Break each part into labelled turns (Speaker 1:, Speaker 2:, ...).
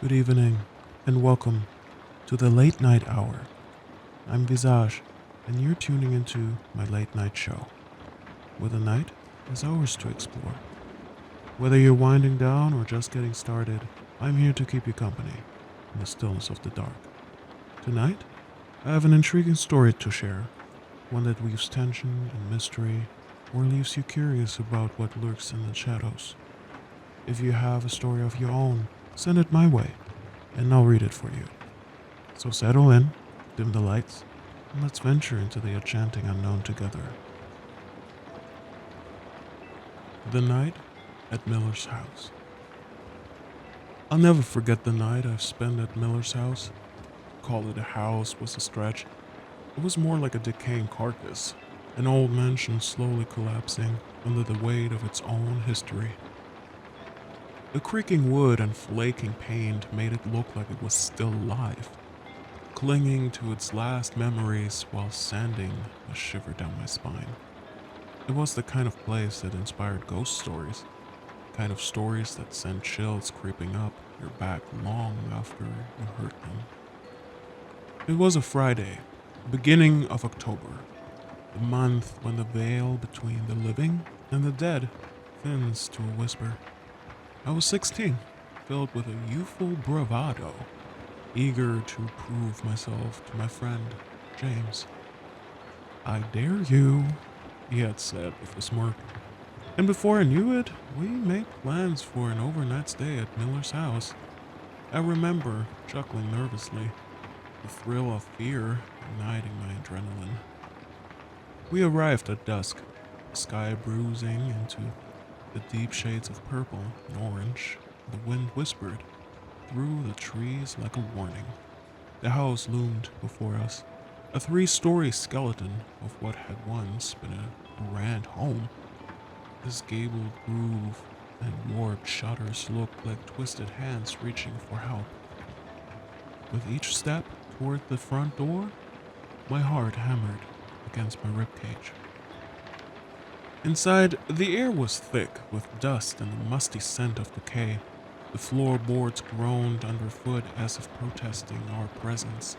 Speaker 1: Good evening, and welcome to the late night hour. I'm Visage, and you're tuning into my late night show, where the night is ours to explore. Whether you're winding down or just getting started, I'm here to keep you company in the stillness of the dark. Tonight, I have an intriguing story to share, one that weaves tension and mystery, or leaves you curious about what lurks in the shadows. If you have a story of your own, send it my way, and I'll read it for you. So settle in, dim the lights, and let's venture into the enchanting unknown together. The night at Miller's house. I'll never forget the night I've spent at Miller's house. Call it a house was a stretch. It was more like a decaying carcass, an old mansion slowly collapsing under the weight of its own history. The creaking wood and flaking paint made it look like it was still alive, clinging to its last memories while sending a shiver down my spine. It was the kind of place that inspired ghost stories, kind of stories that sent chills creeping up your back long after you heard them. It was a Friday, beginning of October, the month when the veil between the living and the dead thins to a whisper. I was 16, filled with a youthful bravado, eager to prove myself to my friend, James. I dare you, he had said with a smirk. And before I knew it, we made plans for an overnight stay at Miller's house. I remember chuckling nervously, the thrill of fear igniting my adrenaline. We arrived at dusk, the sky bruising into the deep shades of purple and orange. The wind whispered through the trees like a warning. The house loomed before us, a three-story skeleton of what had once been a grand home. This gabled roof and warped shutters looked like twisted hands reaching for help. With each step toward the front door, my heart hammered against my ribcage. Inside, the air was thick with dust and the musty scent of decay. The floorboards groaned underfoot as if protesting our presence.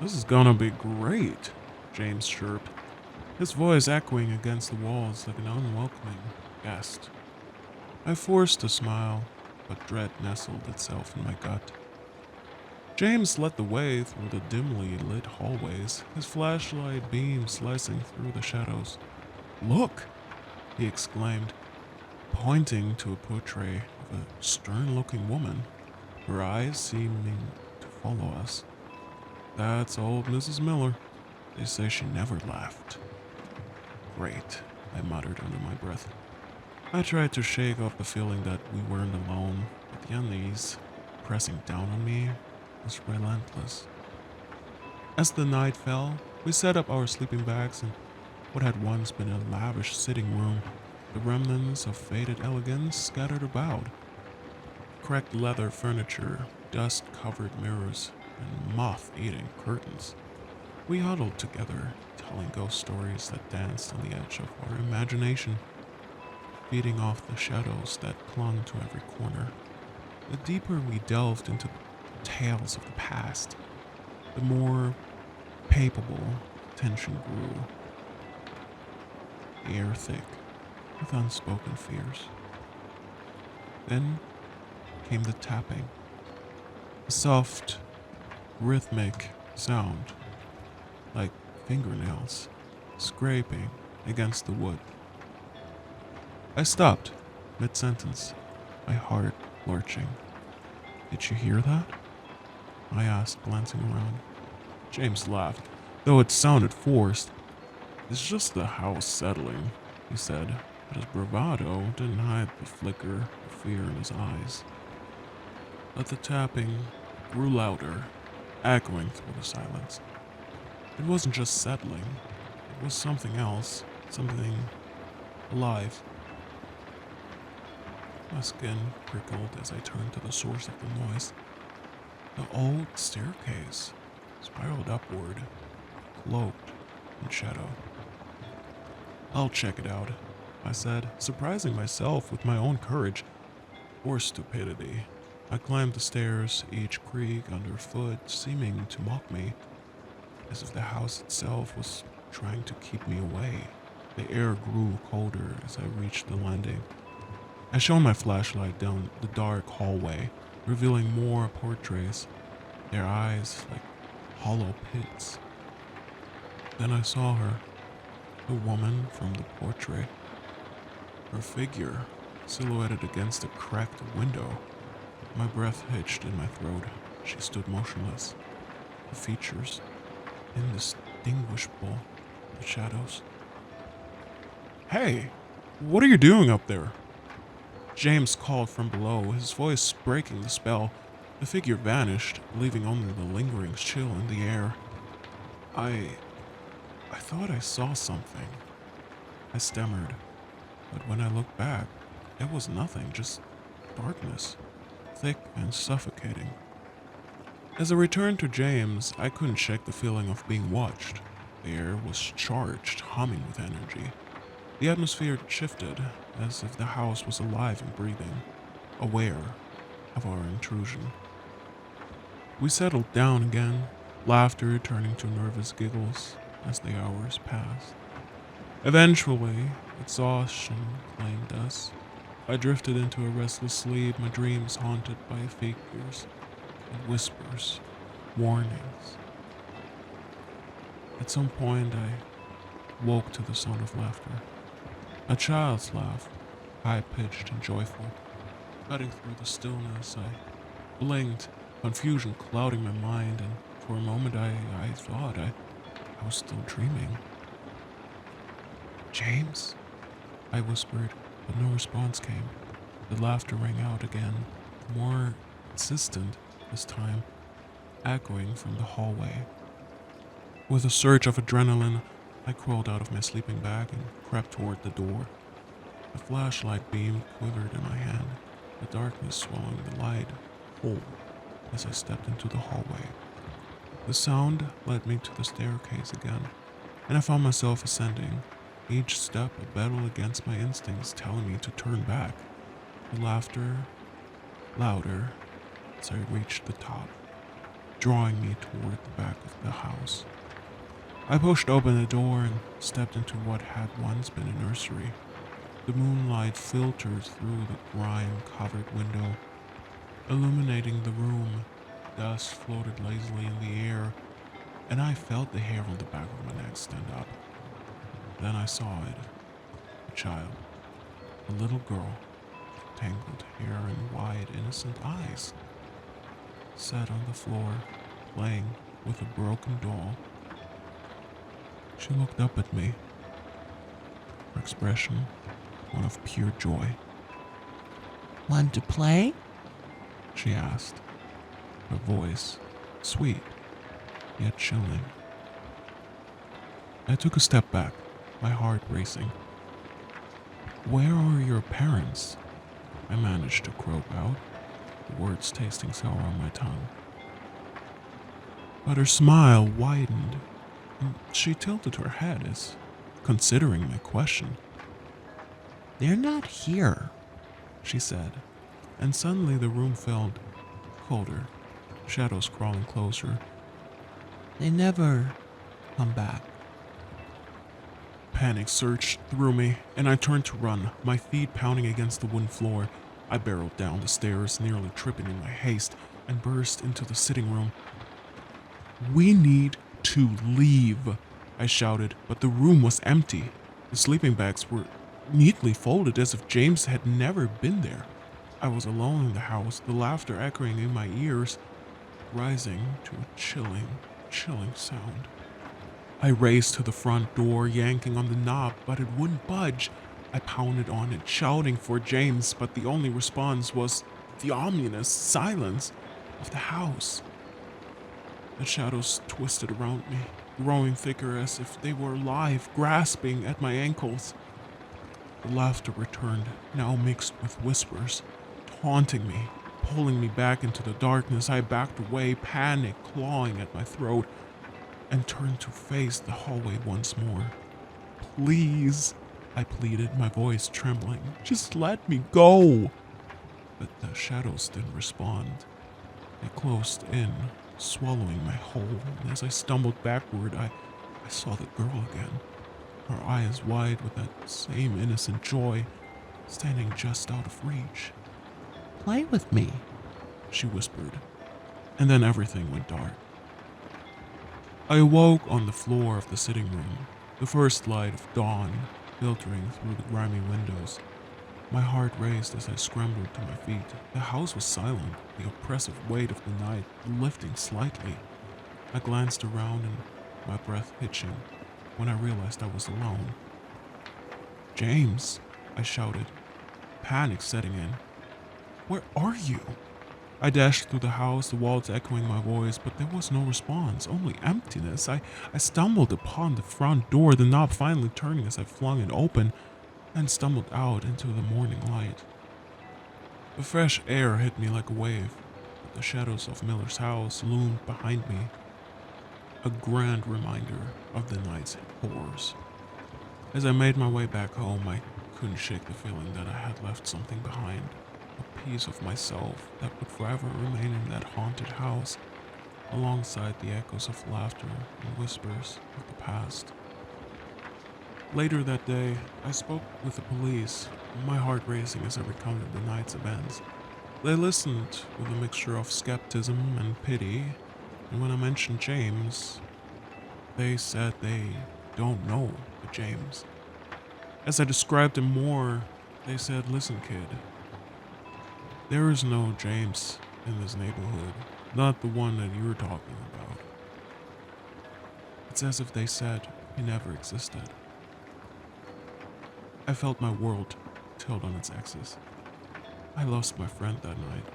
Speaker 1: "This is gonna be great," James chirped, his voice echoing against the walls like an unwelcoming guest. I forced a smile, but dread nestled itself in my gut. James led the way through the dimly lit hallways, his flashlight beam slicing through the shadows. "Look!" he exclaimed, pointing to a portrait of a stern-looking woman, her eyes seeming to follow us. "That's old Mrs. Miller. They say she never laughed." "Great," I muttered under my breath. I tried to shake off the feeling that we weren't alone, but the unease pressing down on me was relentless. As the night fell, we set up our sleeping bags in what had once been a lavish sitting room, the remnants of faded elegance scattered about. Cracked leather furniture, dust-covered mirrors, and moth-eating curtains. We huddled together, telling ghost stories that danced on the edge of our imagination, feeding off the shadows that clung to every corner. The deeper we delved into tales of the past, the more palpable tension grew, the air thick with unspoken fears. Then came the tapping, a soft, rhythmic sound, like fingernails scraping against the wood. I stopped mid-sentence, my heart lurching. "Did you hear that?" I asked, glancing around. James laughed, though it sounded forced. "It's just the house settling," he said, but his bravado didn't hide the flicker of fear in his eyes. But the tapping grew louder, echoing through the silence. It wasn't just settling, it was something else, something alive. My skin prickled as I turned to the source of the noise. The old staircase spiraled upward, cloaked in shadow. "I'll check it out," I said, surprising myself with my own courage or stupidity. I climbed the stairs, each creak underfoot seeming to mock me, as if the house itself was trying to keep me away. The air grew colder as I reached the landing. I shone my flashlight down the dark hallway, revealing more portraits, their eyes like hollow pits. Then I saw her, the woman from the portrait, her figure silhouetted against a cracked window. My breath hitched in my throat. She stood motionless, her features indistinguishable in the shadows. Hey, what are you doing up there? James called from below, his voice breaking the spell. The figure vanished, leaving only the lingering chill in the air. I thought I saw something, I stammered, but when I looked back, it was nothing, just darkness, thick and suffocating. As I returned to James, I couldn't shake the feeling of being watched. The air was charged, humming with energy. The atmosphere shifted, as if the house was alive and breathing, aware of our intrusion. We settled down again, laughter turning to nervous giggles as the hours passed. Eventually, exhaustion claimed us. I drifted into a restless sleep, my dreams haunted by figures and whispers, warnings. At some point, I woke to the sound of laughter. A child's laugh, high-pitched and joyful. Cutting through the stillness, I blinked, confusion clouding my mind, and for a moment I thought I was still dreaming. James? I whispered, but no response came. The laughter rang out again, more insistent this time, echoing from the hallway. With a surge of adrenaline, I crawled out of my sleeping bag and crept toward the door. The flashlight beam quivered in my hand, the darkness swallowing the light whole as I stepped into the hallway. The sound led me to the staircase again, and I found myself ascending, each step a battle against my instincts telling me to turn back. The laughter louder as I reached the top, drawing me toward the back of the house. I pushed open the door and stepped into what had once been a nursery. The moonlight filtered through the grime-covered window, illuminating the room. Dust floated lazily in the air, and I felt the hair on the back of my neck stand up. Then I saw it. A child. A little girl. Tangled hair and wide, innocent eyes. Sat on the floor, playing with a broken doll. She looked up at me. Her expression, one of pure joy.
Speaker 2: Want to play?
Speaker 1: She asked, her voice sweet, yet chilling. I took a step back, my heart racing. Where are your parents? I managed to croak out, the words tasting sour on my tongue. But her smile widened, and she tilted her head as considering my question.
Speaker 2: They're not here,
Speaker 1: she said, and suddenly the room felt colder, shadows crawling closer.
Speaker 2: They never come back.
Speaker 1: Panic surged through me, and I turned to run, my feet pounding against the wooden floor. I barreled down the stairs, nearly tripping in my haste, and burst into the sitting room. We need to leave, I shouted, but the room was empty. The sleeping bags were neatly folded as if James had never been there. I was alone in the house, the laughter echoing in my ears, rising to a chilling sound. I raced to the front door, yanking on the knob, but it wouldn't budge. I pounded on it, shouting for James, but the only response was the ominous silence of the house. The shadows twisted around me, growing thicker as if they were alive, grasping at my ankles. The laughter returned, now mixed with whispers, taunting me, pulling me back into the darkness. I backed away, panic clawing at my throat, and turned to face the hallway once more. Please, I pleaded, my voice trembling. Just let me go. but the shadows didn't respond. They closed in, swallowing my whole, and as I stumbled backward, I saw the girl again, her eyes wide with that same innocent joy, standing just out of reach.
Speaker 2: Play with me.
Speaker 1: She whispered, and then everything went dark. I awoke on the floor of the sitting room, the first light of dawn filtering through the grimy windows. My heart raced as I scrambled to my feet. The house was silent, the oppressive weight of the night lifting slightly. I glanced around and my breath hitching when I realized I was alone. "James," I shouted, panic setting in. "Where are you?" I dashed through the house, the walls echoing my voice, but there was no response, only emptiness. I stumbled upon the front door, the knob finally turning as I flung it open and stumbled out into the morning light. The fresh air hit me like a wave, but the shadows of Miller's house loomed behind me, a grand reminder of the night's horrors. As I made my way back home, I couldn't shake the feeling that I had left something behind, a piece of myself that would forever remain in that haunted house, alongside the echoes of laughter and whispers of the past. Later that day, I spoke with the police, my heart racing as I recounted the night's events. They listened with a mixture of skepticism and pity, and when I mentioned James, they said they don't know the James. As I described him more, they said, "Listen, kid, there is no James in this neighborhood, not the one that you're talking about." It's as if they said he never existed. I felt my world tilt on its axis. I lost my friend that night,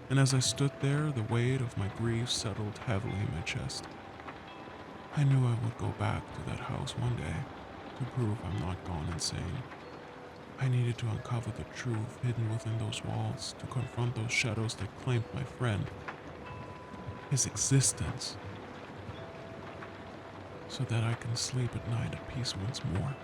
Speaker 1: and as I stood there, the weight of my grief settled heavily in my chest. I knew I would go back to that house one day to prove I'm not gone insane. I needed to uncover the truth hidden within those walls, to confront those shadows that claimed my friend, his existence, so that I can sleep at night at peace once more.